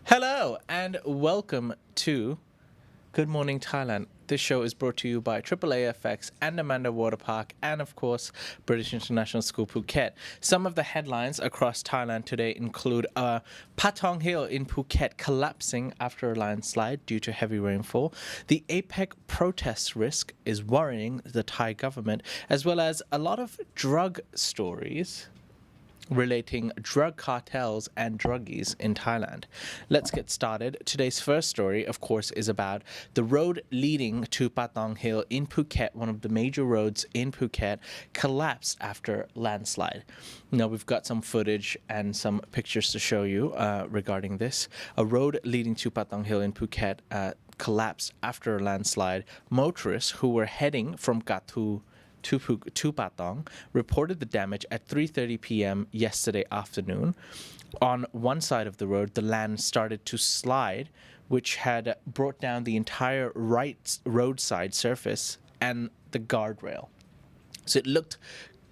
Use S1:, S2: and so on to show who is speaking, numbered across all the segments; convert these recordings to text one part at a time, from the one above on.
S1: Hello and welcome to Good Morning Thailand. This show is brought to you by AAAFX and Amanda Water Park and, of course, British International School Phuket. Some of the headlines across Thailand today include Patong Hill in Phuket collapsing after a landslide due to heavy rainfall. The APEC protest risk is worrying the Thai government, as well as a lot of drug stories relating drug cartels and druggies in Thailand. Let's get started. Today's first story, of course, is about the road leading to Patong Hill in Phuket, one of the major roads in Phuket, collapsed after landslide. Now, we've got some footage and some pictures to show you regarding this. A road leading to Patong Hill in Phuket collapsed after a landslide. Motorists who were heading from Gatu to Patong reported the damage at 3:30 p.m. yesterday afternoon. On one side of the road, the land started to slide, which had brought down the entire right roadside surface and the guardrail. So it looked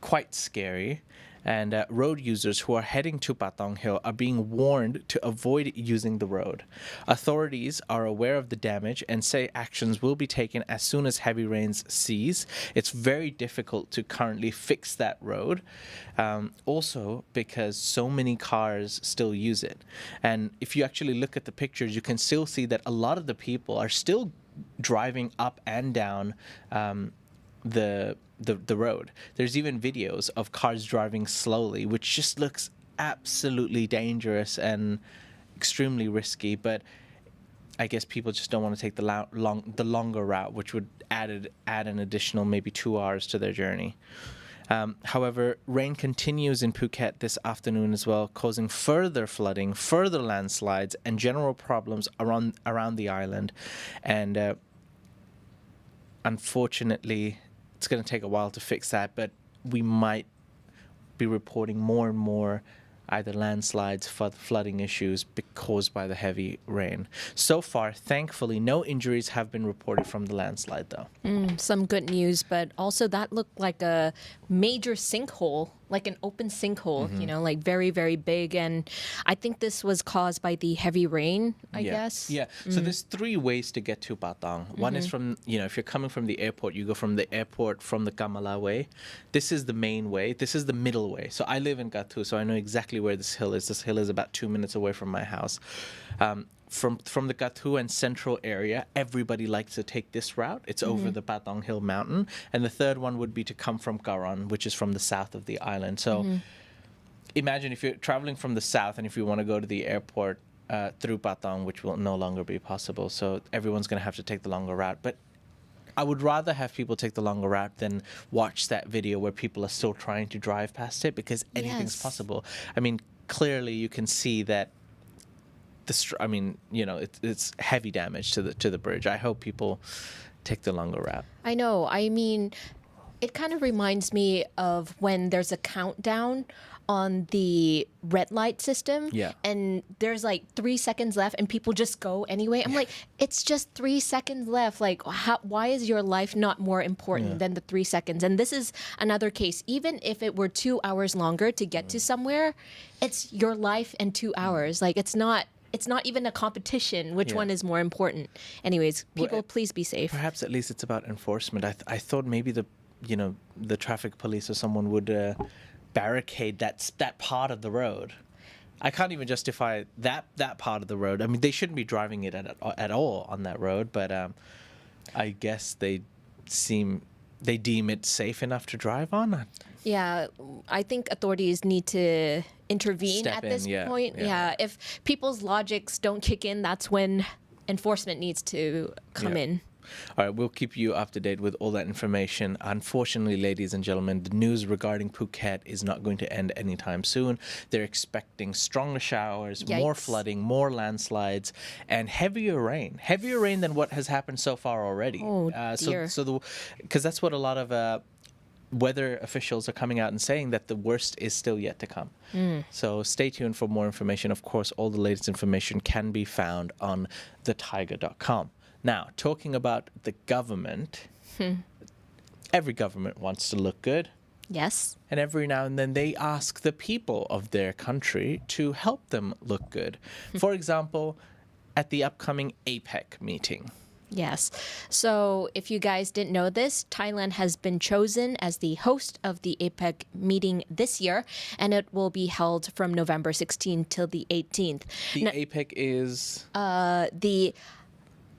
S1: quite scary. And road users who are heading to Patong Hill are being warned to avoid using the road. Authorities are aware of the damage and say actions will be taken as soon as heavy rains cease. It's very difficult to currently fix that road, also because so many cars still use it. And if you actually look at the pictures, you can still see that a lot of the people are still driving up and down the road. There's even videos of cars driving slowly, which just looks absolutely dangerous and extremely risky. But I guess people just don't want to take the longer route, which would add an additional maybe 2 hours to their journey. However, rain continues in Phuket this afternoon as well, causing further flooding, further landslides, and general problems around the island. And unfortunately, it's going to take a while to fix that, but we might be reporting more and more either landslides, flooding issues caused by the heavy rain. So far, thankfully, no injuries have been reported from the landslide, though.
S2: Some good news, but also that looked like a major sinkhole, like an open sinkhole, like very, very big. And I think this was caused by the heavy rain, I guess.
S1: Yeah. So there's 3 ways to get to Patong. One is from, if you're coming from the airport, you go from the airport from the Kamala way. This is the main way. This is the middle way. So I live in Gatu, so I know exactly where this hill is. This hill is about 2 minutes away from my house. From the Gatu and central area, everybody likes to take this route. It's over the Patong Hill mountain. And the third one would be to come from Karon, which is from the south of the island. So imagine if you're traveling from the south and if you want to go to the airport through Patong, which will no longer be possible. So everyone's going to have to take the longer route. But I would rather have people take the longer route than watch that video where people are still trying to drive past it, because anything's possible. I mean, clearly you can see that it's heavy damage to the bridge. I hope people take the longer route.
S2: I know. I mean, it kind of reminds me of when there's a countdown on the red light system.
S1: Yeah.
S2: And there's like 3 seconds left and people just go anyway. I'm like, it's just 3 seconds left. Like, why is your life not more important than the 3 seconds? And this is another case. Even if it were 2 hours longer to get to somewhere, it's your life and 2 hours. Like, it's not even a competition. Which one is more important? Anyways, people, please be safe.
S1: Perhaps at least it's about enforcement. I thought maybe the traffic police or someone would barricade that part of the road. I can't even justify that part of the road. I mean, they shouldn't be driving it at all on that road. But I guess they deem it safe enough to drive on.
S2: Yeah, I think authorities need to intervene at this point. Yeah, if people's logics don't kick in, that's when enforcement needs to come in.
S1: All right, we'll keep you up to date with all that information. Unfortunately, ladies and gentlemen, the news regarding Phuket is not going to end anytime soon. They're expecting stronger showers, more flooding, more landslides, and heavier rain. Heavier rain than what has happened so far already.
S2: Oh, dear.
S1: Because that's what a lot of weather officials are coming out and saying, that the worst is still yet to come. So stay tuned for more information. Of course, all the latest information can be found on thetiger.com. Now, talking about the government, every government wants to look good.
S2: Yes.
S1: And every now and then they ask the people of their country to help them look good. For example, at the upcoming APEC meeting.
S2: Yes. So if you guys didn't know this, Thailand has been chosen as the host of the APEC meeting this year, and it will be held from November 16th till the 18th.
S1: The APEC is
S2: The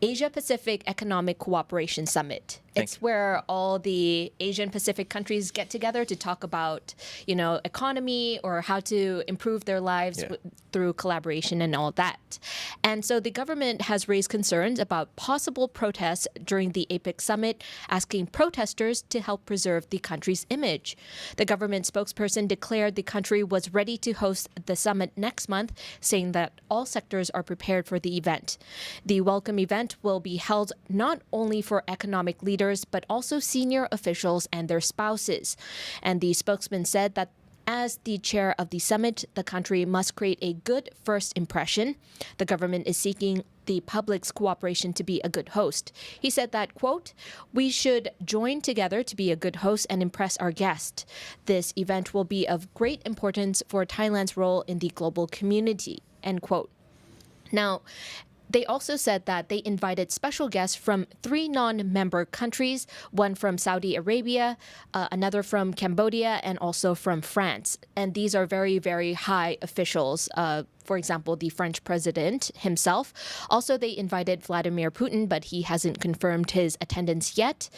S2: Asia Pacific Economic Cooperation Summit. It's where all the Asian Pacific countries get together to talk about, economy or how to improve their lives through collaboration and all that. And so the government has raised concerns about possible protests during the APEC summit, asking protesters to help preserve the country's image. The government spokesperson declared the country was ready to host the summit next month, saying that all sectors are prepared for the event. The welcome event will be held not only for economic leaders, but also senior officials and their spouses. And the spokesman said that as the chair of the summit, the country must create a good first impression. The government is seeking the public's cooperation to be a good host. He said that, quote, "We should join together to be a good host and impress our guest. This event will be of great importance for Thailand's role in the global community," end quote. Now, they also said that they invited special guests from 3 non-member countries, one from Saudi Arabia, another from Cambodia, and also from France. And these are very, very high officials. For example, the French president himself. Also, they invited Vladimir Putin, but he hasn't confirmed his attendance yet.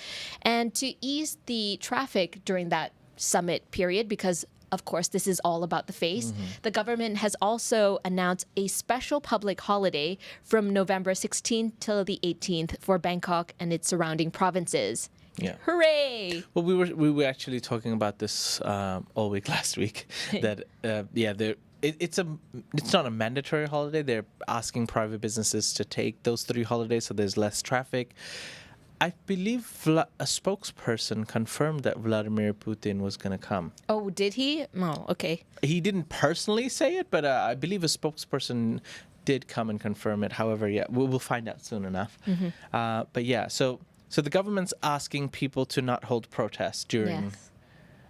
S2: And to ease the traffic during that summit period, because of course, this is all about the face. The government has also announced a special public holiday from November 16th till the 18th for Bangkok and its surrounding provinces.
S1: Yeah.
S2: Hooray!
S1: Well, we were actually talking about this all week last week. That it's not a mandatory holiday. They're asking private businesses to take those 3 holidays so there's less traffic. I believe a spokesperson confirmed that Vladimir Putin was going to come.
S2: Oh, did he? Oh, okay.
S1: He didn't personally say it, but I believe a spokesperson did come and confirm it. However, we'll find out soon enough. But yeah, so the government's asking people to not hold protests during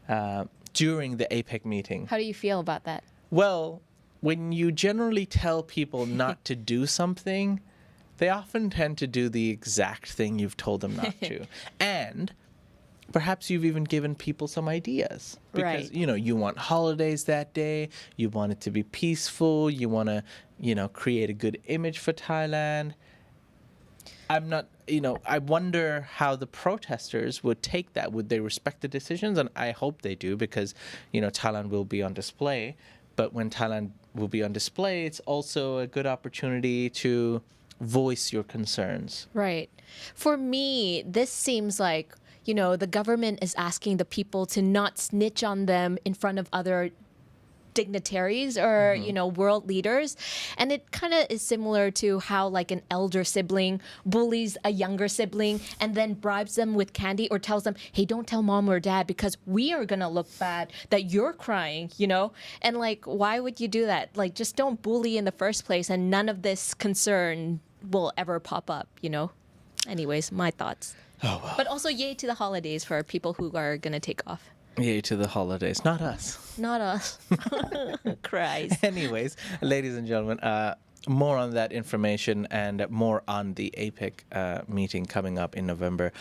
S1: the APEC meeting.
S2: How do you feel about that?
S1: Well, when you generally tell people not to do something, they often tend to do the exact thing you've told them not to. And perhaps you've even given people some ideas. Because, you want holidays that day. You want it to be peaceful. You want to, create a good image for Thailand. I wonder how the protesters would take that. Would they respect the decisions? And I hope they do because, Thailand will be on display. But when Thailand will be on display, it's also a good opportunity to voice your concerns.
S2: Right. For me, this seems like, the government is asking the people to not snitch on them in front of other dignitaries or, world leaders. And it kind of is similar to how like an elder sibling bullies a younger sibling and then bribes them with candy or tells them, hey, don't tell mom or dad because we are going to look bad that you're crying, And like, why would you do that? Like, just don't bully in the first place and none of this concern will ever pop up, Anyways, my thoughts.
S1: Oh, well.
S2: But also yay to the holidays for people who are going to take off.
S1: Yay to the holidays. Not us.
S2: Not us. Cries.
S1: Anyways, ladies and gentlemen, more on that information and more on the APEC meeting coming up in November.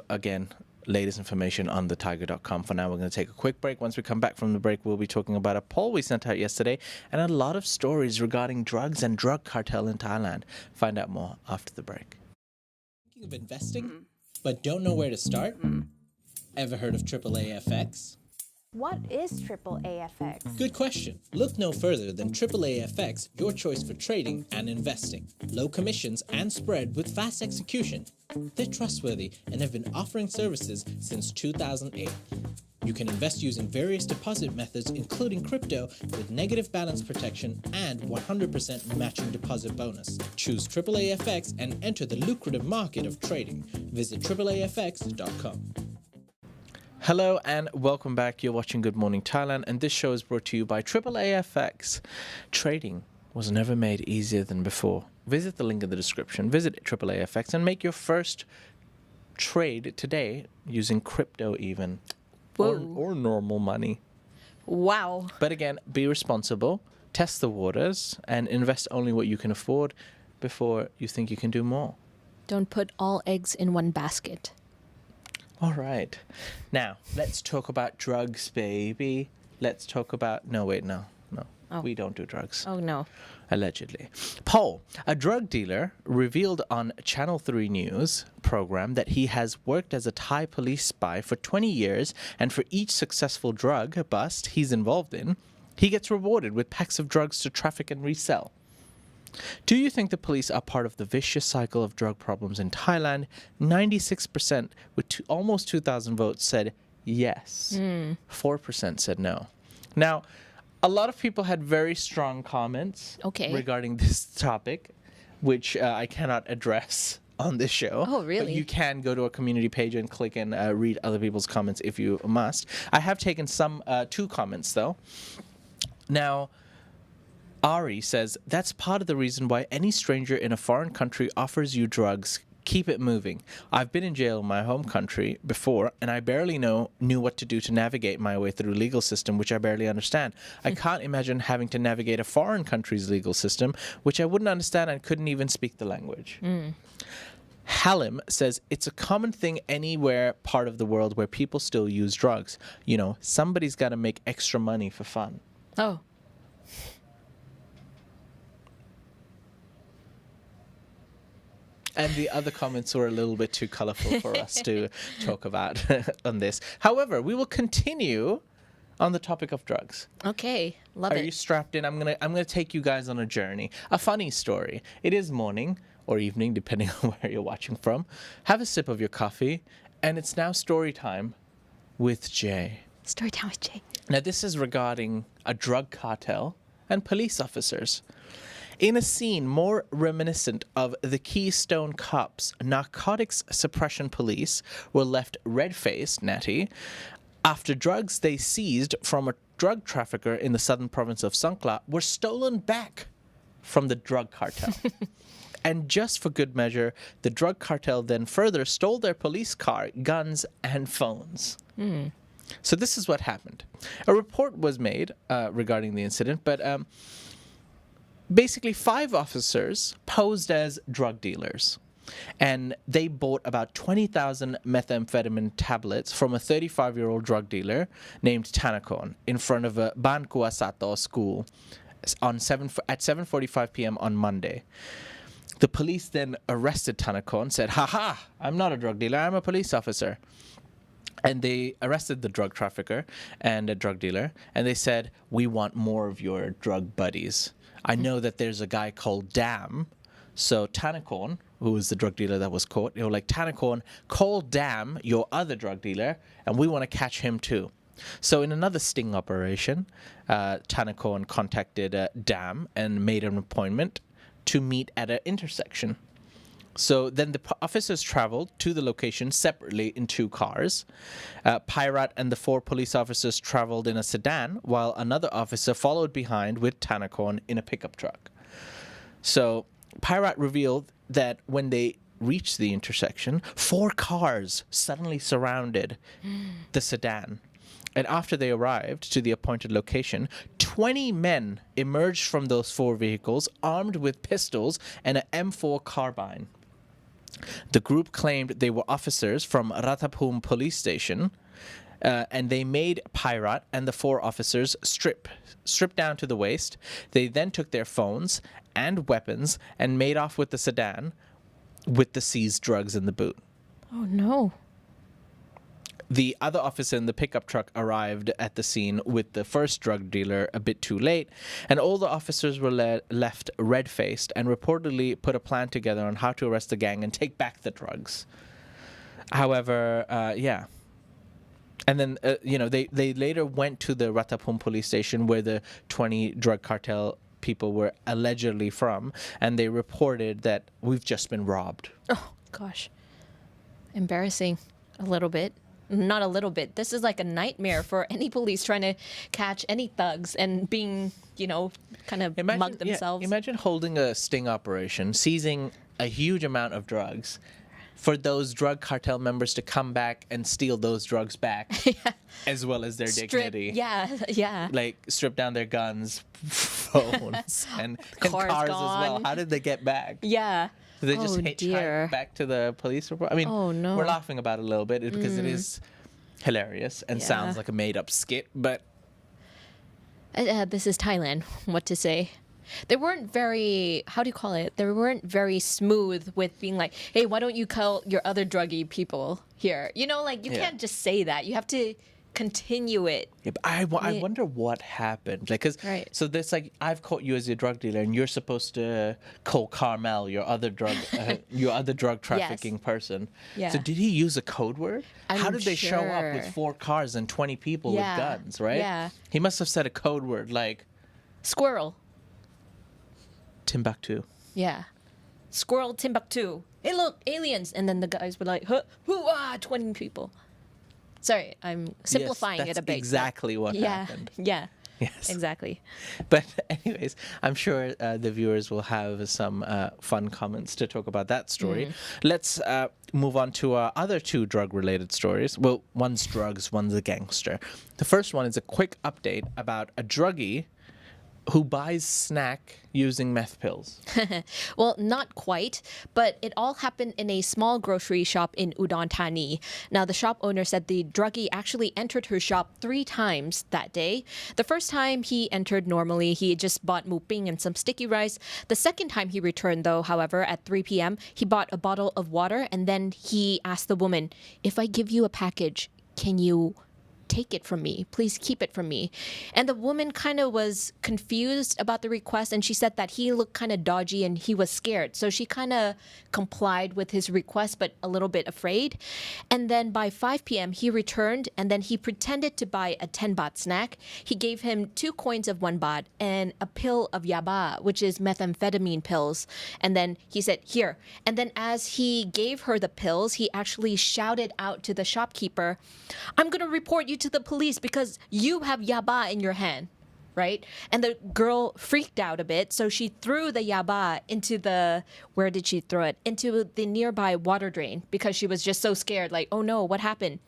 S1: Again, latest information on the Thaiger.com. For now, we're going to take a quick break. Once we come back from the break, we'll be talking about a poll we sent out yesterday and a lot of stories regarding drugs and drug cartel in Thailand. Find out more after the break. Thinking of investing, but don't know where to start? Ever heard of AAA-FX?
S3: What is AAA-FX?
S1: Good question. Look no further than AAA-FX, your choice for trading and investing. Low commissions and spread with fast execution. They're trustworthy and have been offering services since 2008. You can invest using various deposit methods including crypto with negative balance protection and 100% matching deposit bonus. Choose AAA-FX and enter the lucrative market of trading. Visit AAAFX.com. Hello and welcome back. You're watching Good Morning Thailand and this show is brought to you by AAA-FX. Trading was never made easier than before. Visit the link in the description, visit AAA-FX and make your first trade today using crypto even.
S2: Whoa.
S1: or normal money.
S2: Wow.
S1: But again, be responsible, test the waters, and invest only what you can afford before you think you can do more.
S2: Don't put all eggs in one basket.
S1: All right. Now, let's talk about drugs, baby. Let's talk about... No, wait, no.
S2: Oh.
S1: We don't do drugs.
S2: Oh, no.
S1: Allegedly. Paul, a drug dealer, revealed on Channel 3 News program that he has worked as a Thai police spy for 20 years, and for each successful drug bust he's involved in, he gets rewarded with packs of drugs to traffic and resell. Do you think the police are part of the vicious cycle of drug problems in Thailand? 96% with almost 2,000 votes said yes. 4% said no. Now, a lot of people had very strong comments regarding this topic, which I cannot address on this show.
S2: Oh, really?
S1: But you can go to a community page and click and read other people's comments if you must. I have taken two comments, though. Now, Ari says, that's part of the reason why any stranger in a foreign country offers you drugs. Keep it moving. I've been in jail in my home country before, and I barely knew what to do to navigate my way through a legal system, which I barely understand. I can't imagine having to navigate a foreign country's legal system, which I wouldn't understand and couldn't even speak the language. Halim says, it's a common thing anywhere part of the world where people still use drugs. You know, somebody's got to make extra money for fun.
S2: Oh.
S1: And the other comments were a little bit too colorful for us to talk about on this. However, we will continue on the topic of drugs.
S2: Okay. Love it.
S1: Are you strapped in? I'm gonna take you guys on a journey. A funny story. It is morning or evening, depending on where you're watching from. Have a sip of your coffee, and it's now story time with Jay.
S2: Story time with Jay.
S1: Now, this is regarding a drug cartel and police officers. In a scene more reminiscent of the Keystone Cops, narcotics suppression police were left red-faced, natty, after drugs they seized from a drug trafficker in the southern province of Songkhla were stolen back from the drug cartel. And just for good measure, the drug cartel then further stole their police car, guns, and phones. So this is what happened. A report was made regarding the incident, but... basically, 5 officers posed as drug dealers, and they bought about 20,000 methamphetamine tablets from a 35-year-old drug dealer named Tanakon in front of a Bankuasato school at 7:45 p.m. on Monday. The police then arrested Tanakon, said, "Ha, I'm not a drug dealer, I'm a police officer." And they arrested the drug trafficker and a drug dealer, and they said, "We want more of your drug buddies. I know that there's a guy called Dam." So Tanakon, who was the drug dealer that was caught, they were like, "Tanakon, call Dam, your other drug dealer, and we want to catch him too." So in another sting operation, Tanakon contacted Dam and made an appointment to meet at an intersection. So then the officers traveled to the location separately in 2 cars. Pyrat and the 4 police officers traveled in a sedan, while another officer followed behind with Tanakon in a pickup truck. So Pyrat revealed that when they reached the intersection, 4 cars suddenly surrounded the sedan. And after they arrived to the appointed location, 20 men emerged from those 4 vehicles armed with pistols and an M4 carbine. The group claimed they were officers from Ratapum police station, and they made Pyrat and the 4 officers strip down to the waist. They then took their phones and weapons and made off with the sedan with the seized drugs in the boot.
S2: Oh, no.
S1: The other officer in the pickup truck arrived at the scene with the first drug dealer a bit too late, and all the officers were left red-faced and reportedly put a plan together on how to arrest the gang and take back the drugs. However, And then, they later went to the Ratapum police station where the 20 drug cartel people were allegedly from, and they reported that we've just been robbed.
S2: Oh, gosh. Embarrassing. A little bit. Not a little bit. This is like a nightmare for any police trying to catch any thugs and being, kind of mug themselves.
S1: Imagine holding a sting operation, seizing a huge amount of drugs, for those drug cartel members to come back and steal those drugs back, as well as their dignity.
S2: Yeah.
S1: Like strip down their guns, phones, and
S2: Cars
S1: cars as well.
S2: gone.
S1: How did they get back?
S2: Yeah.
S1: Did they just
S2: Oh,
S1: hitchhike
S2: dear.
S1: back to the police report? I mean,
S2: Oh, no.
S1: we're laughing about it a little bit because it is hilarious and
S2: Yeah.
S1: sounds like a made-up skit, but
S2: This is Thailand. What to say? They weren't very, how do you call it? They weren't very smooth with being like, hey, why don't you call your other druggy people here? You know, like you
S1: Yeah.
S2: can't just say that. You have to continue it.
S1: yeah, but I
S2: Yeah.
S1: wonder what happened. Like, cause
S2: Right.
S1: so there's like I've caught you as your drug dealer, and you're supposed to call Carmel, your other drug trafficking person.
S2: Yeah.
S1: So did he use a code word? How
S2: I'm
S1: did they show up with
S2: sure.
S1: 4 cars and 20 people
S2: Yeah.
S1: with guns? Right.
S2: Yeah.
S1: He must have said a code word like
S2: Squirrel.
S1: Timbuktu.
S2: Yeah. Squirrel Timbuktu. Hey, look, aliens. And then the guys were like, huh, hoo-ah, 20 people. Sorry, I'm simplifying
S1: Yes,
S2: it a
S1: that's
S2: bit.
S1: exactly what
S2: Yeah.
S1: happened.
S2: Yeah.
S1: Yes.
S2: Exactly.
S1: But anyways, I'm sure the viewers will have some fun comments to talk about that story. Let's move on to our other 2 drug-related stories. Well, one's drugs, one's a gangster. The first one is a quick update about a druggie who buys snack using meth pills.
S2: Well, not quite, but it all happened in a small grocery shop in Udon Thani. Now, the shop owner said the druggie actually entered her shop 3 times that day. The first time he entered normally, he had just bought muping and some sticky rice. The second time he returned, though, however, at 3 p.m., he bought a bottle of water, and then he asked the woman, if I give you a package, can you take it from me? Please keep it from me. And the woman kind of was confused about the request, and she said that he looked kind of dodgy and he was scared. So she kind of complied with his request, but a little bit afraid. And then by 5 p.m., he returned, and then he pretended to buy a 10 baht snack. He gave him 2 coins of 1 baht and a pill of yaba, which is methamphetamine pills. And then he said, here. And then as he gave her the pills, he actually shouted out to the shopkeeper, I'm going to report you to the police because you have yaba in your hand, right? And the girl freaked out a bit, so she threw the yaba into where did she throw it? Into the nearby water drain because she was just so scared, like, oh no, what happened?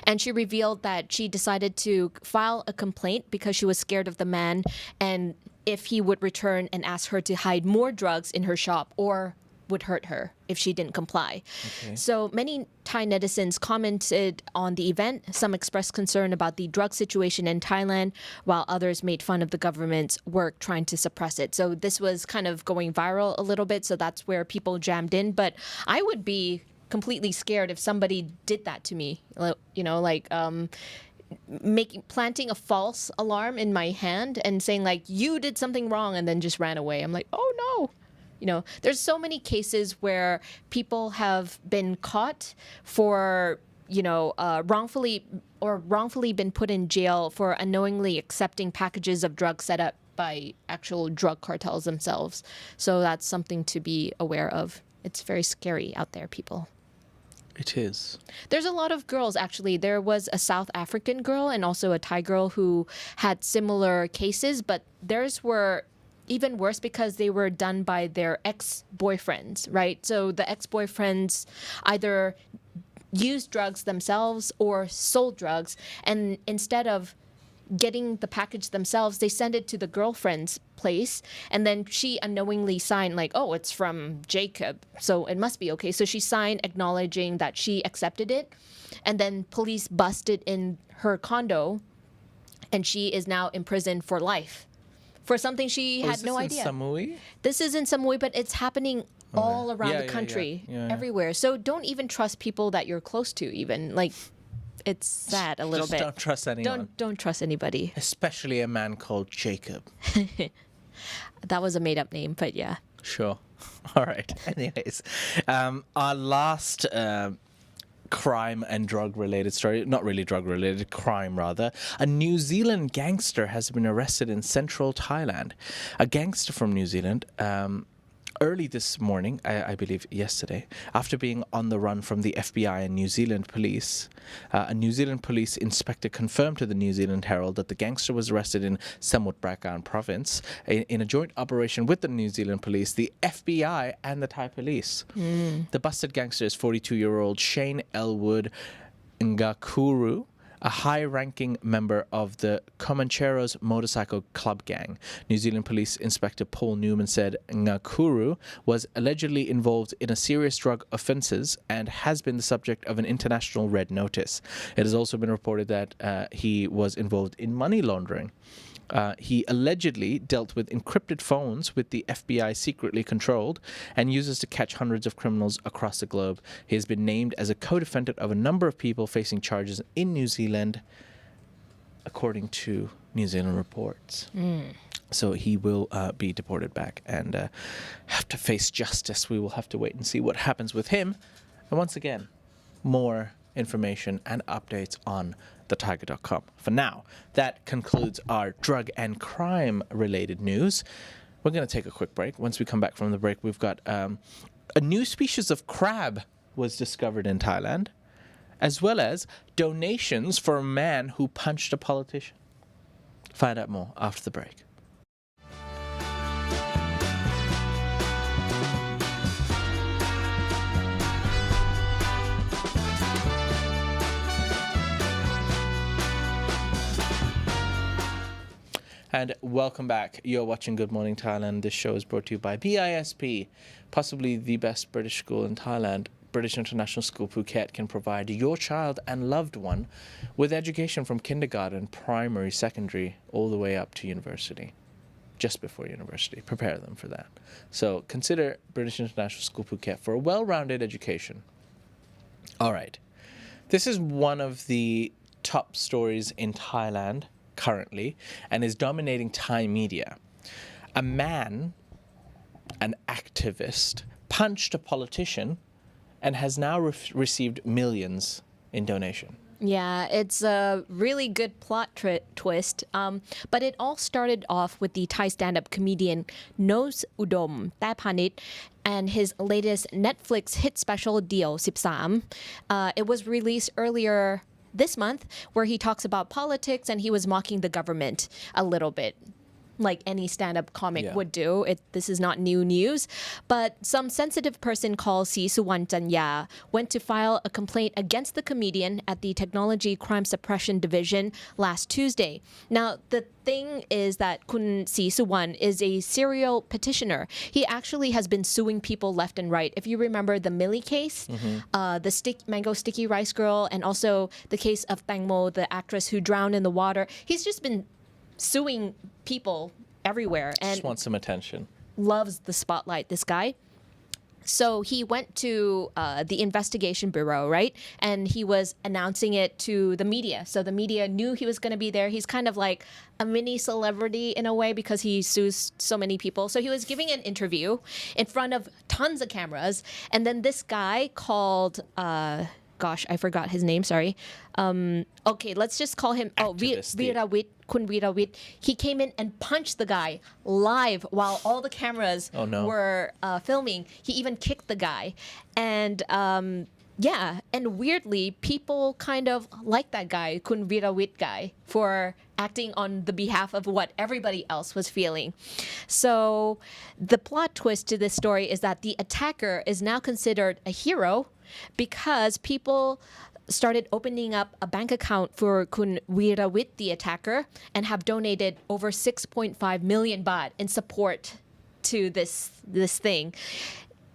S2: And she revealed that she decided to file a complaint because she was scared of the man and if he would return and ask her to hide more drugs in her shop or would hurt her if she didn't comply.
S1: Okay.
S2: So many Thai netizens commented on the event. Some expressed concern about the drug situation in Thailand, while others made fun of the government's work trying to suppress it. So this was kind of going viral a little bit, so that's where people jammed in. But I would be completely scared if somebody did that to me, you know, like planting a false alarm in my hand and saying like, you did something wrong, and then just ran away. I'm like, oh no. You know, there's so many cases where people have been caught for, you know, wrongfully been put in jail for unknowingly accepting packages of drugs set up by actual drug cartels themselves. So that's something to be aware of. It's very scary out there, people.
S1: It is.
S2: There's a lot of girls, actually. There was a South African girl and also a Thai girl who had similar cases, but theirs were even worse because they were done by their ex-boyfriends, right? So the ex-boyfriends either used drugs themselves or sold drugs, and instead of getting the package themselves, they send it to the girlfriend's place, and then she unknowingly signed like, oh, it's from Jacob, so it must be okay. So she signed acknowledging that she accepted it, and then police busted in her condo, and she is now in prison for life for something she had no idea.
S1: In Samui?
S2: This is in Samui, but it's happening all around
S1: Yeah,
S2: the
S1: yeah,
S2: country,
S1: yeah.
S2: everywhere. So don't even trust people that you're close to. Even like, it's sad a little
S1: Just
S2: bit.
S1: don't trust anyone.
S2: Don't trust anybody.
S1: Especially a man called Jacob.
S2: That was a made up name, but yeah.
S1: Sure. All right. Anyways, our last crime and drug related story, not really drug related, crime rather. A New Zealand gangster has been arrested in central Thailand. A gangster from New Zealand early this morning, I believe yesterday, after being on the run from the FBI and New Zealand police, a New Zealand police inspector confirmed to the New Zealand Herald that the gangster was arrested in Samut Prakan province in a joint operation with the New Zealand police, the FBI, and the Thai police. The busted gangster is 42-year-old Shane Elwood Ngakuru, a high-ranking member of the Comancheros motorcycle club gang. New Zealand Police Inspector Paul Newman said Ngakuru was allegedly involved in a serious drug offences and has been the subject of an international red notice. It has also been reported that he was involved in money laundering. He allegedly dealt with encrypted phones with the FBI secretly controlled and uses to catch hundreds of criminals across the globe. He has been named as a co-defendant of a number of people facing charges in New Zealand, according to New Zealand reports. So he will be deported back and have to face justice. We will have to wait and see what happens with him. And once again, more information and updates on thetiger.com. For now, that concludes our drug and crime related news. We're going to take a quick break. Once we come back from the break, we've got a new species of crab was discovered in Thailand, as well as donations for a man who punched a politician. Find out more after the break. And welcome back. You're watching Good Morning Thailand. This show is brought to you by BISP, possibly the best British school in Thailand. British International School Phuket can provide your child and loved one with education from kindergarten, primary, secondary, all the way up to university. Just before university. Prepare them for that. So consider British International School Phuket for a well-rounded education. All right. This is one of the top stories in Thailand currently and is dominating Thai media. A man, an activist, punched a politician and has now received millions in donation.
S2: Yeah, it's a really good plot twist. But it all started off with the Thai stand-up comedian Nos Udom Thaipanit and his latest Netflix hit special Dio 13. It was released earlier this month, where he talks about politics and he was mocking the government a little bit, like any stand-up comic would do. This is not new news. But some sensitive person called Srisuwan Chanya went to file a complaint against the comedian at the Technology Crime Suppression Division last Tuesday. Now, the thing is that Kun Srisuwan is a serial petitioner. He actually has been suing people left and right. If you remember the Millie case, the mango sticky rice girl, and also the case of Tangmo, the actress who drowned in the water, he's just been suing people everywhere and
S1: just wants some attention.
S2: Loves the spotlight, this guy. So he went to the investigation bureau, right? And he was announcing it to the media. So the media knew he was going to be there. He's kind of like a mini celebrity in a way because he sues so many people. So he was giving an interview in front of tons of cameras. And then this guy called, gosh, I forgot his name, sorry. Okay, let's just call him, Virawit. Kun Virawit. He came in and punched the guy live while all the cameras were filming. He even kicked the guy. And and weirdly, people kind of like that guy, Kun Virawit guy, for acting on the behalf of what everybody else was feeling. So the plot twist to this story is that the attacker is now considered a hero because people started opening up a bank account for Kun Virawit, the attacker, and have donated over 6.5 million baht in support to this thing.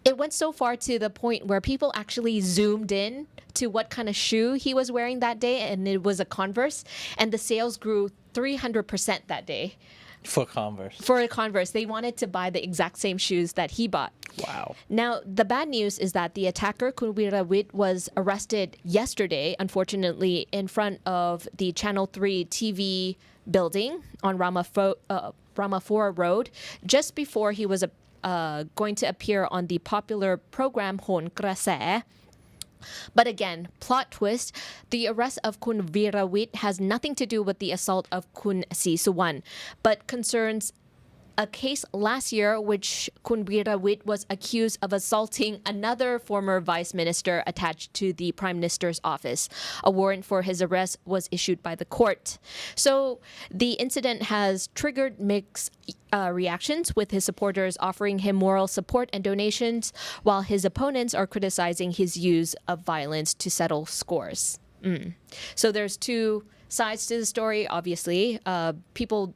S2: It went so far to the point where people actually zoomed in to what kind of shoe he was wearing that day, and it was a Converse, and the sales grew 300% that day.
S1: For Converse.
S2: For Converse. They wanted to buy the exact same shoes that he bought.
S1: Wow.
S2: Now, the bad news is that the attacker, Kun Virawit, was arrested yesterday, unfortunately, in front of the Channel 3 TV building on Phuket Road, just before he was going to appear on the popular program Hon Krasai. But again, plot twist, the arrest of Kun Virawit has nothing to do with the assault of Kun Srisuwan, but concerns a case last year which Kun Virawit was accused of assaulting another former vice minister attached to the prime minister's office. A warrant for his arrest was issued by the court. So the incident has triggered mixed reactions, with his supporters offering him moral support and donations, while his opponents are criticizing his use of violence to settle scores. So there's two sides to the story, obviously. People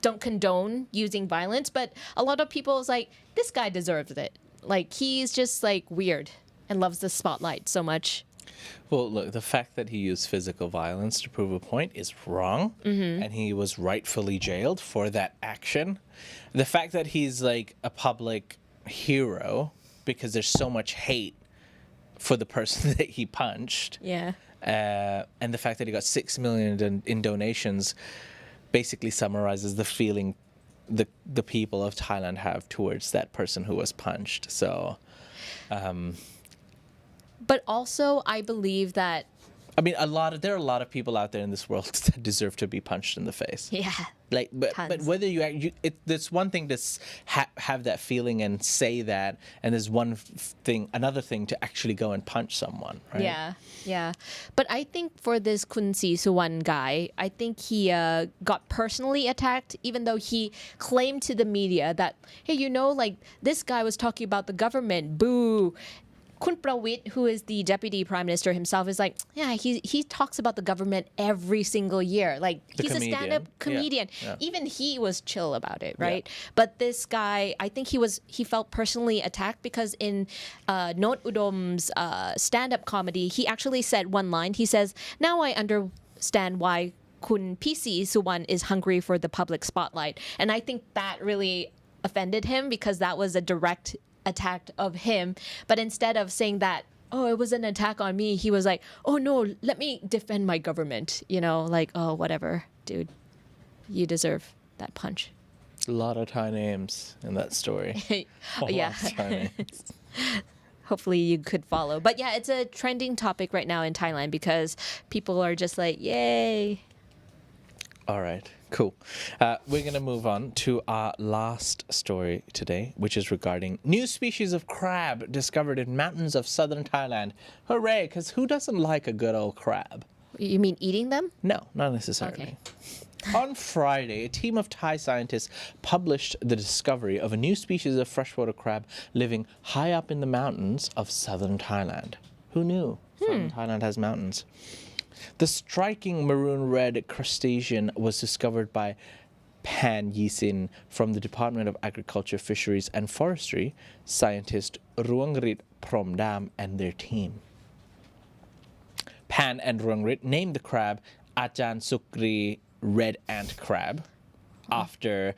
S2: don't condone using violence, but a lot of people is like, this guy deserves it. Like, he's just like weird and loves the spotlight so much.
S1: Well, look, the fact that he used physical violence to prove a point is wrong, and he was rightfully jailed for that action. The fact that he's like a public hero because there's so much hate for the person that he punched,
S2: Yeah.
S1: and the fact that he got 6 million in donations basically summarizes the feeling the people of Thailand have towards that person who was punched. So,
S2: But also, I believe that,
S1: I mean, there are a lot of people out there in this world that deserve to be punched in the face.
S2: yeah.
S1: Like, but
S2: Tons.
S1: whether there's one thing to have that feeling and say that, and there's another thing to actually go and punch someone, right?
S2: Yeah. But I think for this Kun Srisuwan guy, I think he got personally attacked, even though he claimed to the media that, hey, like, this guy was talking about the government, boo. Kun Prawit, who is the deputy prime minister himself, is like, yeah, he talks about the government every single year. Like,
S1: The
S2: he's
S1: comedian.
S2: a stand-up comedian.
S1: Yeah.
S2: Even he was chill about it, right? But this guy, I think he felt personally attacked because in Not Udom's stand-up comedy, he actually said one line. He says, now I understand why Kun PC Suwan is hungry for the public spotlight. And I think that really offended him because that was a direct attack of him. But instead of saying that, oh, it was an attack on me, he was like, oh no, let me defend my government. Like, oh, whatever, dude, you deserve that punch.
S1: A lot of Thai names in that story. A
S2: Yeah.
S1: lot of Thai names.
S2: Hopefully you could follow. But yeah, it's a trending topic right now in Thailand because people are just like, yay.
S1: All right, cool. We're going to move on to our last story today, which is regarding new species of crab discovered in mountains of southern Thailand. Hooray, because who doesn't like a good old crab?
S2: You mean eating them?
S1: No, not necessarily. On Friday, a team of Thai scientists published the discovery of a new species of freshwater crab living high up in the mountains of southern Thailand. Who knew? Southern Thailand has mountains. The striking maroon-red crustacean was discovered by Pan Yisin from the Department of Agriculture, Fisheries and Forestry, scientist Ruangrit Promdam and their team. Pan and Ruangrit named the crab Ajahn Sukri red ant crab after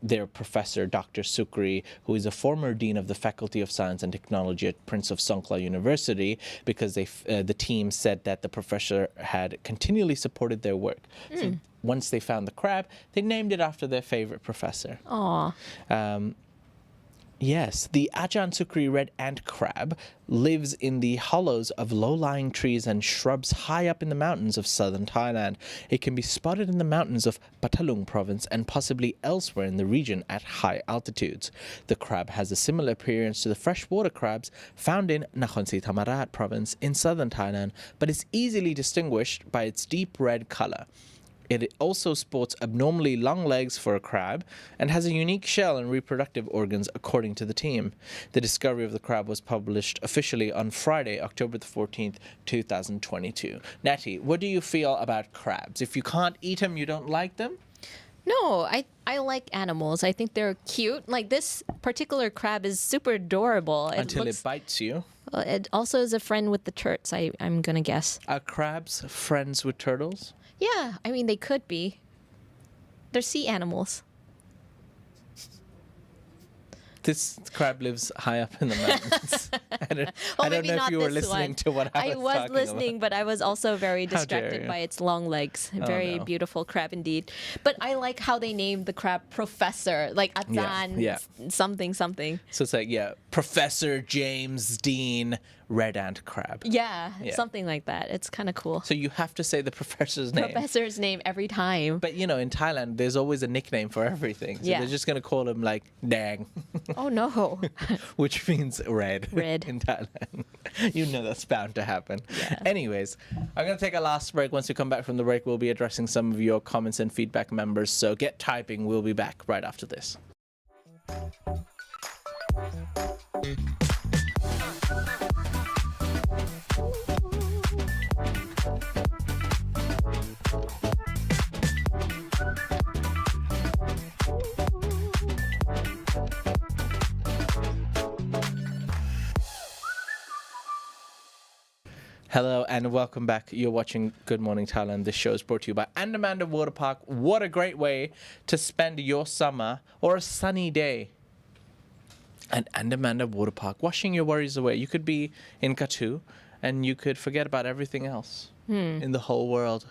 S1: their professor, Dr. Sukri, who is a former dean of the Faculty of Science and Technology at Prince of Songkhla University, because the team said that the professor had continually supported their work. So once they found the crab, they named it after their favorite professor.
S2: Aw.
S1: Yes, the Ajahn Sukri red ant crab lives in the hollows of low-lying trees and shrubs high up in the mountains of southern Thailand. It can be spotted in the mountains of Patong province and possibly elsewhere in the region at high altitudes. The crab has a similar appearance to the freshwater crabs found in Nakhon Si Thammarat province in southern Thailand, but is easily distinguished by its deep red color. It also sports abnormally long legs for a crab and has a unique shell and reproductive organs, according to the team. The discovery of the crab was published officially on Friday, October the 14th, 2022. Natty, what do you feel about crabs? If you can't eat them, you don't like them?
S2: No, I like animals. I think they're cute. Like, this particular crab is super adorable.
S1: Until it bites you.
S2: It also is a friend with the turts, I'm going to guess.
S1: Are crabs friends with turtles?
S2: Yeah, I mean, they could be. They're sea animals.
S1: This crab lives high up in the mountains. I don't
S2: maybe
S1: know if
S2: not
S1: you were
S2: this
S1: listening
S2: one.
S1: to what I was talking
S2: listening, but I was also very
S1: How dare
S2: distracted
S1: you.
S2: by its long legs. Very
S1: no.
S2: beautiful crab indeed. But I like how they named the crab Professor, like Ajahn
S1: yeah.
S2: something something.
S1: So it's like, Professor James Dean red ant crab.
S2: Yeah,
S1: Yeah.
S2: something like that. It's kind of cool.
S1: So you have to say the professor's name.
S2: Professor's name every time.
S1: But you know, in Thailand, there's always a nickname for everything. So
S2: Yeah.
S1: they're just gonna call him like Dang,
S2: Oh no.
S1: which means red.
S2: Red.
S1: In Thailand. You know that's bound to happen.
S2: Yeah.
S1: Anyways, I'm gonna take a last break. Once we come back from the break, we'll be addressing some of your comments and feedback, members. So get typing. We'll be back right after this. Hello and welcome back. You're watching Good Morning Thailand. This show is brought to you by Andaman Water Park. What a great way to spend your summer or a sunny day at Andaman Water Park, washing your worries away. You could be in Katu and you could forget about everything else in the whole world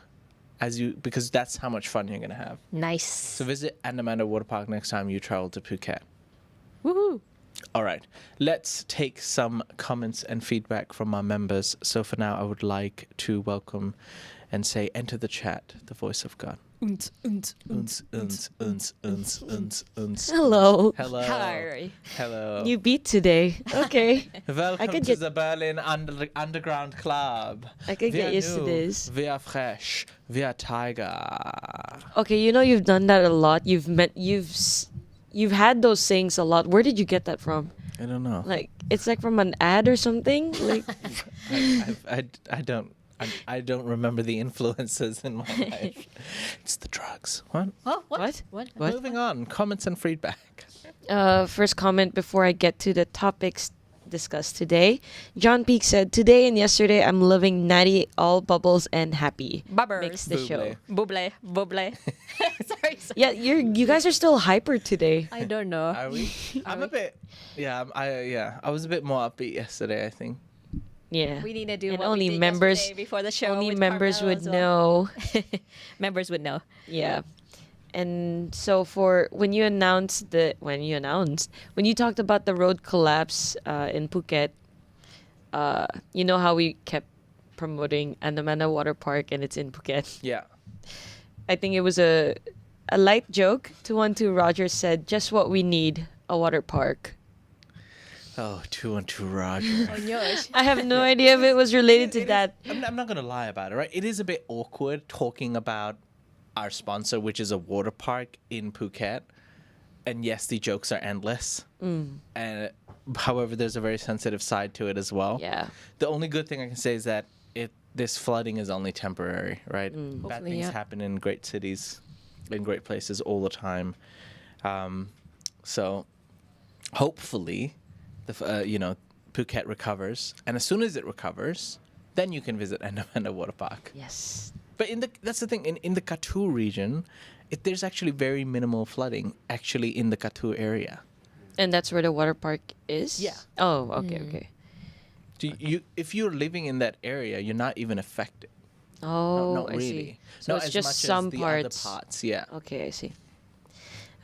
S1: because that's how much fun you're going to have.
S2: Nice.
S1: So visit Andaman Water Park next time you travel to Phuket.
S2: Woohoo.
S1: All right, let's take some comments and feedback from our members. So for now, I would like to welcome and say, enter the chat, the voice of God. Uns, uns, uns, uns, uns, uns.
S4: Hello.
S1: Hello.
S4: Hi.
S1: Hello.
S4: New beat today. Okay.
S1: Welcome
S4: could
S1: to
S4: get-
S1: the Berlin Underground Club.
S4: I could get
S1: We are
S4: used to
S1: new,
S4: this.
S1: We are fresh. We are Thaiger.
S4: Okay, you know you've done that a lot. You've had those sayings a lot. Where did you get that from?
S1: I don't know.
S4: Like it's like from an ad or something. Like
S1: I don't remember the influences in my life. It's the drugs. What?
S2: Oh,
S4: What?
S2: What?
S4: What?
S1: Moving on. Comments and feedback.
S4: First comment before I get to the topics discussed today. John Peak said, "Today and yesterday I'm living natty, all bubbles and happy."
S2: Bubbers.
S4: Makes the show.
S1: Buble.
S2: Buble. sorry.
S4: Yeah, you guys are still hyper today.
S2: I don't know.
S1: Are we? I'm a bit. Yeah. I was a bit more upbeat yesterday, I think.
S4: Yeah.
S2: We need to do
S4: And
S2: what
S4: only
S2: we did
S4: members-
S2: yesterday before the show.
S4: Only
S2: with
S4: members
S2: Carmel
S4: would
S2: as well.
S4: know.
S2: Members would know.
S4: Yeah. And so for when you talked about the road collapse in Phuket, you know how we kept promoting Andaman Water Park and it's in Phuket.
S1: Yeah.
S4: I think it was a light joke. 212 Rogers said, "Just what we need, a water park."
S1: Oh, 212 Roger.
S2: Oh, gosh.
S4: I have no idea if it was related to
S1: It is-
S4: that.
S1: I'm not gonna lie about it, right? It is a bit awkward talking about our sponsor, which is a water park in Phuket. And yes, the jokes are endless. And however, there's a very sensitive side to it as well.
S4: Yeah.
S1: The only good thing I can say is that this flooding is only temporary, right? Bad
S2: Hopefully,
S1: things
S2: yeah.
S1: happen in great cities, in great places all the time. So hopefully, Phuket recovers, and as soon as it recovers, then you can visit Andaman Water Park.
S4: Yes.
S1: But that's the thing. In the Katu region, there's actually very minimal flooding actually in the Katu area.
S4: And that's where the water park is?
S1: Yeah.
S4: Oh, okay.
S1: If you're living in that area, you're not even affected.
S4: Oh,
S1: Not
S4: I
S1: really.
S4: see. So
S1: Not
S4: it's
S1: as
S4: just
S1: much
S4: some
S1: as the
S4: parts.
S1: other parts. Yeah.
S4: Okay, I see.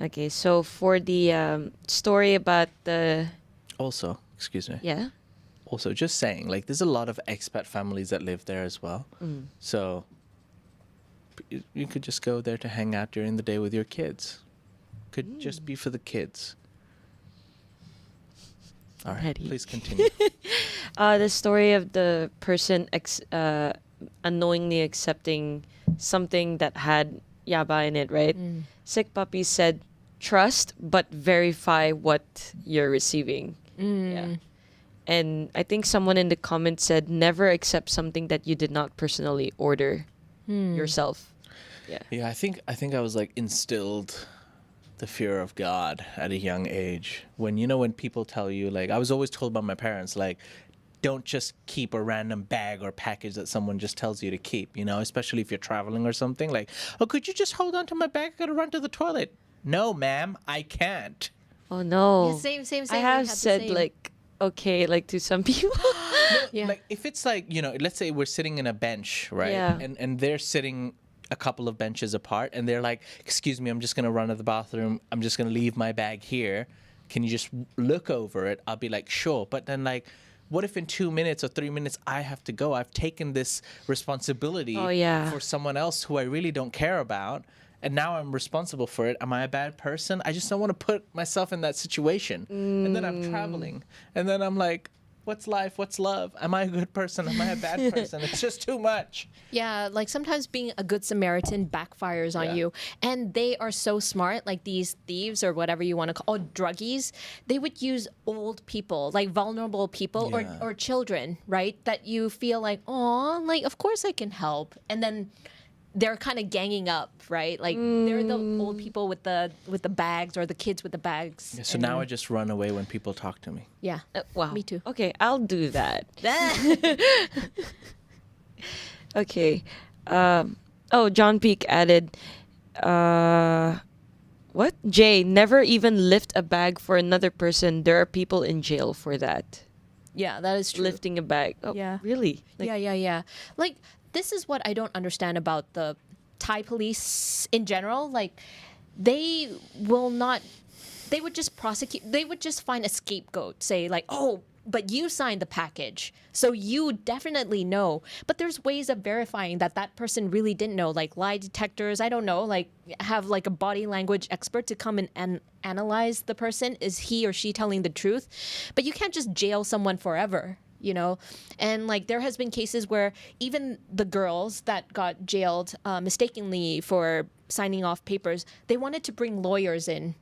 S4: Okay, so for the story about the
S1: Also, excuse me.
S4: yeah,
S1: Also, just saying, like, there's a lot of expat families that live there as well. So you could just go there to hang out during the day with your kids. Could just be for the kids. All right,
S4: Alrighty.
S1: please continue.
S4: the story of the person unknowingly accepting something that had yaba in it, right? Sick Puppy said, "Trust but verify what you're receiving." Yeah. And I think someone in the comments said, "Never accept something that you did not personally order yourself." Yeah.
S1: Yeah, I think I was like instilled the fear of God at a young age. When people tell you, like, I was always told by my parents, like, don't just keep a random bag or package that someone just tells you to keep, especially if you're traveling or something. Like, oh, could you just hold on to my bag? I gotta run to the toilet. No, ma'am, I can't.
S4: Oh no.
S2: Yeah, same.
S4: I
S2: we
S4: have
S2: had the
S4: said
S2: same.
S4: like okay, like to some people.
S2: Yeah.
S1: Like, if it's like, let's say we're sitting in a bench, right?
S4: Yeah.
S1: And they're sitting a couple of benches apart and they're like, excuse me, I'm just going to run to the bathroom. I'm just going to leave my bag here. Can you just look over it? I'll be like, sure. But then, like, what if in 2 minutes or 3 minutes I have to go? I've taken this responsibility for someone else who I really don't care about, and now I'm responsible for it. Am I a bad person? I just don't want to put myself in that situation. And then I'm traveling, and then I'm like, what's life? What's love? Am I a good person? Am I a bad person? It's just too much.
S2: Yeah, like sometimes being a good Samaritan backfires on you. And they are so smart, like these thieves or whatever you want to call, or druggies, they would use old people, like vulnerable people or children, right? That you feel like, oh, like, of course I can help. And then they're kind of ganging up, right? Like they're the old people with the bags or the kids with the bags.
S1: Yeah, so now I just run away when people talk to me.
S2: Yeah.
S4: Wow.
S2: Me too.
S4: Okay, I'll do that. Okay. John Peak added, what? Jay, never even lift a bag for another person. There are people in jail for that.
S2: Yeah, that is true.
S4: Lifting a bag. Oh,
S2: Yeah.
S4: really? Like,
S2: yeah. Like, this is what I don't understand about the Thai police in general. Like, they would just prosecute, they would just find a scapegoat, say like, oh, but you signed the package, so you definitely know. But there's ways of verifying that that person really didn't know, like lie detectors, I don't know, like have like a body language expert to come in and analyze the person. Is he or she telling the truth? But you can't just jail someone forever. And like there has been cases where even the girls that got jailed mistakenly for signing off papers, they wanted to bring lawyers in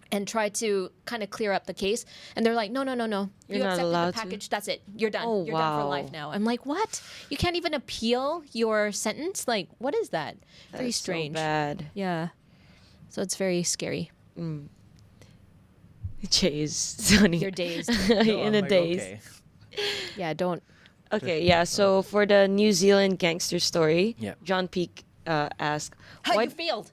S2: and try to kind of clear up the case, and they're like, no,
S4: You're
S2: you
S4: not
S2: accepted
S4: allowed
S2: the package,
S4: to?
S2: that's it, you're done.
S4: Oh,
S2: You're done for
S4: wow.
S2: life now. I'm like, what? You can't even appeal your sentence? Like, what is that? Very
S4: that's so
S2: strange.
S4: bad.
S2: Yeah, so it's very scary.
S4: Jay is sunny.
S2: You're dazed.
S1: No,
S4: In
S1: I'm
S4: a
S1: like,
S4: daze.
S1: okay.
S2: Yeah, don't.
S4: Okay, yeah. So for the New Zealand gangster story,
S1: Yeah.
S4: John Peak asked,
S2: How
S4: "Why?"
S2: you failed?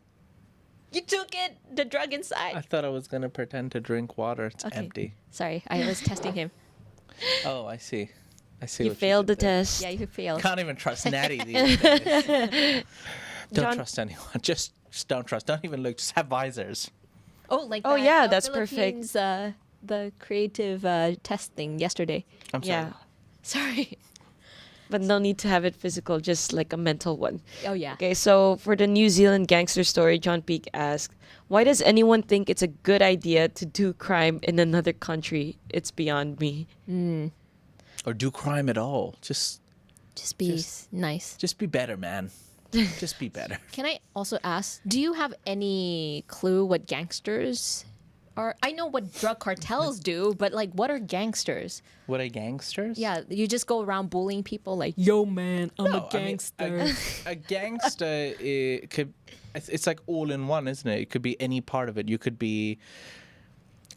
S2: You took it, the drug inside.
S1: I thought I was going to pretend to drink water. It's
S2: Okay.
S1: empty.
S2: Sorry, I was testing him.
S1: Oh, I see. I see
S4: You
S1: what
S4: failed the
S1: did there.
S4: test.
S2: Yeah, you failed.
S1: Can't even trust Natty these days. Don't
S4: John-
S1: trust anyone. Just don't trust. Don't even look. Just have visors.
S2: Oh, like
S4: Oh,
S2: that,
S4: yeah, that's perfect.
S2: Philippines, the creative test thing yesterday.
S1: I'm sorry.
S4: Yeah,
S2: Sorry.
S4: but no need to have it physical, just like a mental one.
S2: Oh yeah.
S4: Okay, so for the New Zealand gangster story, John Peak asked, "Why does anyone think it's a good idea to do crime in another country? It's beyond me."
S1: Or do crime at all. Just
S2: Be nice.
S1: just be better, man. Just be better.
S2: Can I also ask, do you have any clue what gangsters are? I know what drug cartels do, but like, what are gangsters?
S1: What are gangsters?
S2: Yeah, you just go around bullying people like, yo man, I'm
S1: No,
S2: a gangster.
S1: I mean, a gangster it's like all in one, isn't it? It could be any part of it. You could be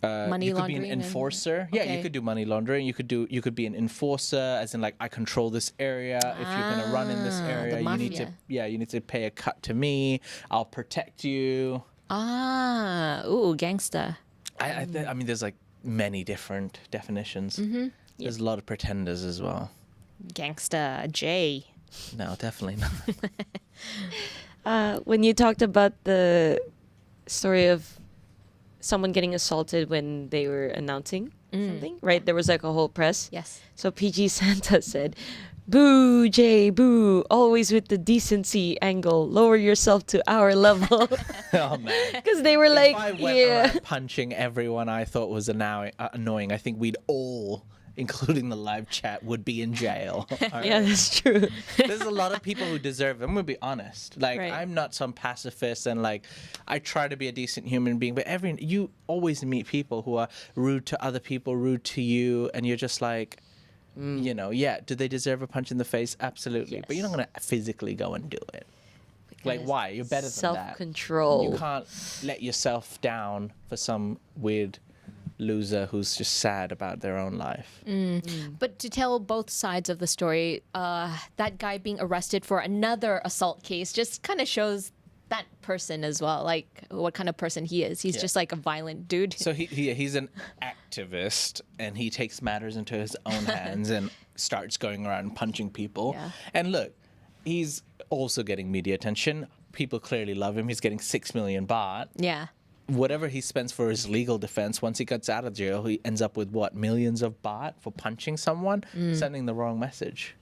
S2: Money
S1: you could be
S2: laundering
S1: an
S2: and-
S1: enforcer. Yeah,
S2: okay.
S1: you could do money laundering. You could be an enforcer, as in like I control this area. If you're gonna run in this
S2: Ah,
S1: area,
S2: the
S1: you need to
S2: mafia.
S1: you need to pay a cut to me. I'll protect you.
S2: Gangster.
S1: I mean, there's like many different definitions.
S2: Mm-hmm.
S1: There's a lot of pretenders as well.
S2: Gangsta J.
S1: No, definitely not.
S4: When you talked about the story of someone getting assaulted when they were announcing something, right? There was like a whole press.
S2: Yes.
S4: So PG Santa said, "Boo, Jay, boo. Always with the decency angle. Lower yourself to our level."
S1: Oh man.
S4: Because they were like,
S1: If I went around punching everyone I thought was annoying, I think we'd all, including the live chat, would be in jail. All
S4: yeah,
S1: right?
S4: that's true.
S1: There's a lot of people who deserve it. I'm gonna be honest. Like,
S2: Right.
S1: I'm not some pacifist, and like, I try to be a decent human being. But you always meet people who are rude to other people, rude to you, and you're just like, do they deserve a punch in the face? Absolutely. But you're not gonna physically go and do it. Like, why? You're better than that.
S4: Self-control.
S1: You can't let yourself down for some weird loser who's just sad about their own life.
S2: But to tell both sides of the story, that guy being arrested for another assault case just kind of shows that person as well, like what kind of person he is. He's just like a violent dude.
S1: So he's an activist, and he takes matters into his own hands and starts going around punching people.
S2: Yeah.
S1: And look, he's also getting media attention. People clearly love him. He's getting 6 million baht.
S2: Yeah.
S1: whatever he spends for his legal defense, once he gets out of jail, he ends up with what, millions of baht for punching someone, sending the wrong message.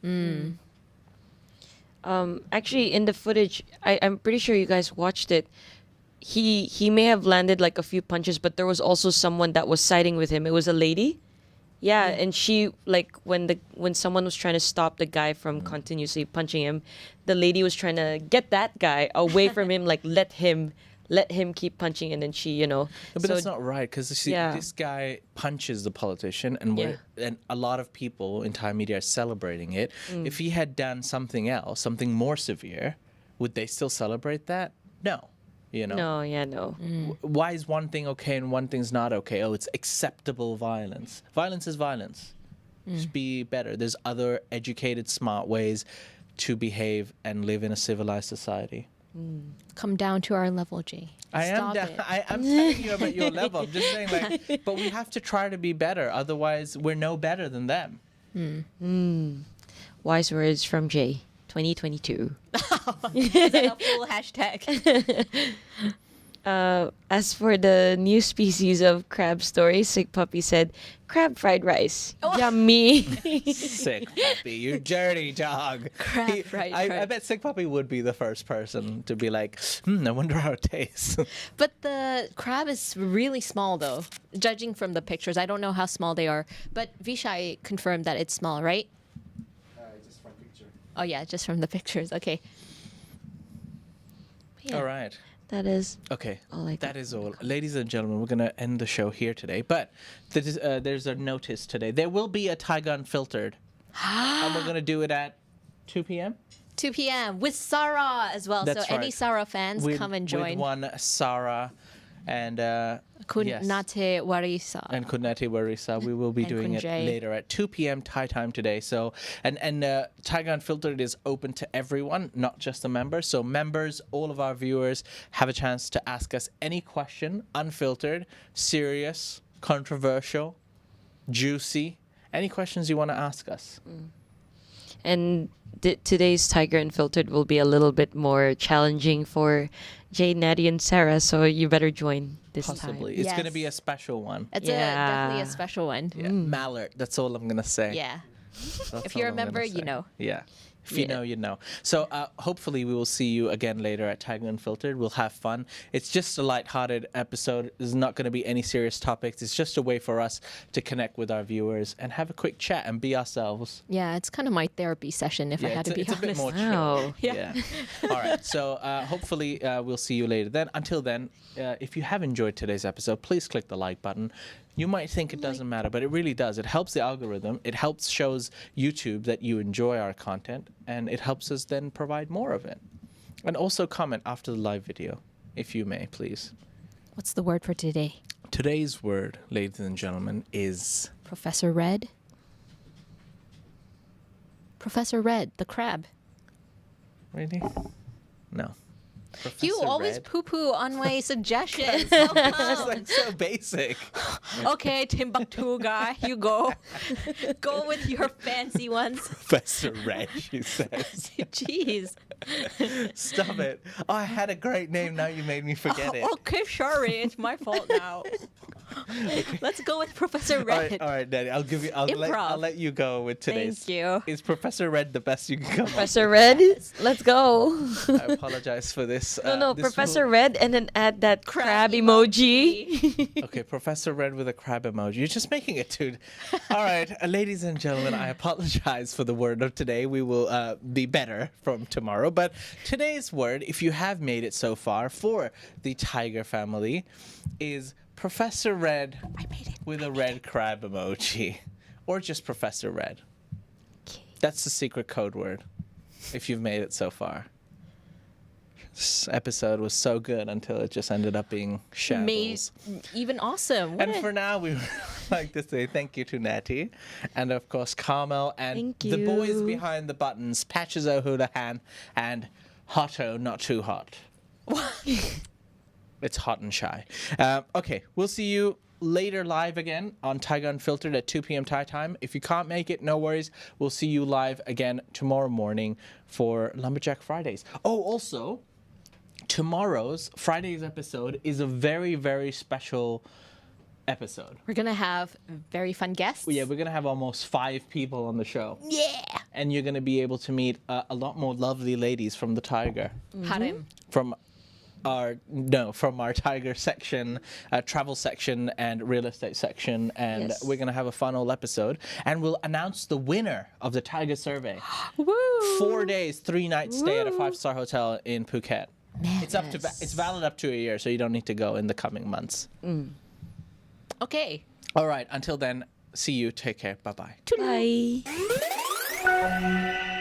S4: Actually, in the footage, I'm pretty sure you guys watched it. He may have landed like a few punches, but there was also someone that was siding with him. It was a lady. Yeah, and she, like, when someone was trying to stop the guy from continuously punching him, the lady was trying to get that guy away from him, like let him keep punching, and then she, you know.
S1: But that's not right, because this guy punches the politician, and and a lot of people in Thai media are celebrating it. If he had done something else, something more severe, would they still celebrate that? No. You know?
S4: No.
S1: Why is one thing okay and one thing's not okay? Oh, it's acceptable violence. Violence is violence. Just be better. There's other educated, smart ways to behave and live in a civilized society.
S2: Come down to our level, Jay.
S1: I'm telling you about your level. I'm just saying, like, but we have to try to be better. Otherwise, we're no better than them.
S4: Wise words from Jay. 2022.
S2: Is that a full hashtag?
S4: As for the new species of crab story, Sick Puppy said, crab fried rice. Yummy.
S1: Sick Puppy, you dirty dog.
S2: Crab fried
S1: I
S2: rice.
S1: bet Sick Puppy would be the first person to be like, I wonder how it tastes.
S2: But the crab is really small, though. Judging from the pictures, I don't know how small they are. But Vishai confirmed that it's small, right?
S5: Just from picture.
S2: Oh yeah, just from the pictures. Okay. Yeah.
S1: All right.
S4: That is
S1: Okay.
S4: all I got.
S1: That is all. Ladies and gentlemen, we're going to end the show here today. But there's a notice today. There will be a Thaiger Unfiltered. And we're going to do it at 2 p.m.
S2: 2 p.m. with Sarah as well.
S1: That's
S2: so any
S1: right.
S2: Sarah fans, come and join.
S1: With one Sarah and yes.
S2: Kunate Warisa.
S1: And Kunati Warisa. We will be
S2: And
S1: doing it
S2: Kunjay.
S1: later at 2 p.m. Thai time today. So, and Thaiger Unfiltered is open to everyone, not just the members. So members, all of our viewers have a chance to ask us any question, unfiltered, serious, controversial, juicy, any questions you want to ask us.
S4: And today's Thaiger Unfiltered will be a little bit more challenging for Jay, Natty, and Sarah, so you better join this
S1: Possibly.
S4: time.
S1: It's going to
S2: Yes.
S1: be a special one.
S2: It's
S4: Yeah.
S2: definitely a special one.
S1: Yeah. Mallard. That's all I'm going to say.
S2: Yeah.
S1: That's
S2: If you're
S1: all
S2: a
S1: I'm gonna
S2: member, you
S1: say.
S2: know.
S1: Yeah. If you
S4: Yeah.
S1: know, you know. So hopefully we will see you again later at Thaiger Unfiltered. We'll have fun. It's just a lighthearted episode. There's not going to be any serious topics. It's just a way for us to connect with our viewers and have a quick chat and be ourselves.
S2: Yeah, it's kind of my therapy session, if I had to be
S1: it's a
S2: honest.
S1: bit more chill.
S4: Wow.
S1: Yeah. All right. So hopefully we'll see you later. Then until then, if you have enjoyed today's episode, please click the like button. You might think it doesn't matter, but it really does. It helps the algorithm. It helps shows YouTube that you enjoy our content, and it helps us then provide more of it. And also comment after the live video, if you may, please.
S2: What's the word for today?
S1: Today's word, ladies and gentlemen, is
S2: Professor Red? Professor Red, the crab.
S1: really? No.
S2: You
S1: Professor
S2: always
S1: Red.
S2: poo-poo on my suggestions. How
S1: It's
S2: come?
S1: like so basic.
S2: Okay, Timbuktu guy, you go. Go with your fancy ones.
S1: Professor Red, she says.
S2: Jeez.
S1: Stop it. Oh, I had a great name. Now you made me forget it.
S2: Okay, sorry, it's my fault now. Let's go with Professor Red.
S1: All right, Daddy. I'll give you. I'll
S2: Improv.
S1: let you go with today's.
S2: Thank you.
S1: Is Professor Red the best you can come up
S4: Professor Red, let's go.
S1: with? I apologize for this.
S4: No,
S1: this
S4: Professor
S1: will-
S4: Red, and then add that crab emoji.
S1: Okay, Professor Red with a crab emoji. You're just making it too. All right, ladies and gentlemen, I apologize for the word of today. We will be better from tomorrow. But today's word, if you have made it so far for the Thaiger family, is Professor Red with a red crab emoji. Or just Professor Red. That's the secret code word, if you've made it so far. This episode was so good until it just ended up being
S2: Made
S1: shambles.
S2: even awesome. What
S1: And
S2: a-
S1: for now, we would like to say thank you to Natty, and of course Carmel, and
S4: Thank
S1: the boys
S4: you.
S1: behind the buttons, Patches O'Houlihan, and Hotto Not Too Hot. It's hot and shy. Okay, we'll see you later live again on Thaiger Unfiltered at 2 p.m. Thai time. If you can't make it, no worries. We'll see you live again tomorrow morning for Lumberjack Fridays. Oh, also, Friday's episode is a very, very special episode.
S2: We're gonna have very fun guests.
S1: Yeah, we're gonna have almost 5 people on the show.
S2: Yeah.
S1: And you're gonna be able to meet a lot more lovely ladies from the Thaiger.
S2: Harem.
S1: From our Thaiger section, travel section, and real estate section, and
S2: Yes.
S1: we're gonna have a fun old episode, and we'll announce the winner of the Thaiger survey.
S2: Woo.
S1: 4 days, 3 nights stay at a 5-star hotel in Phuket. It's
S2: Madness.
S1: valid up to a year, so you don't need to go in the coming months.
S2: Okay.
S1: All right, until then, see you. Take care. Bye bye.
S4: Bye.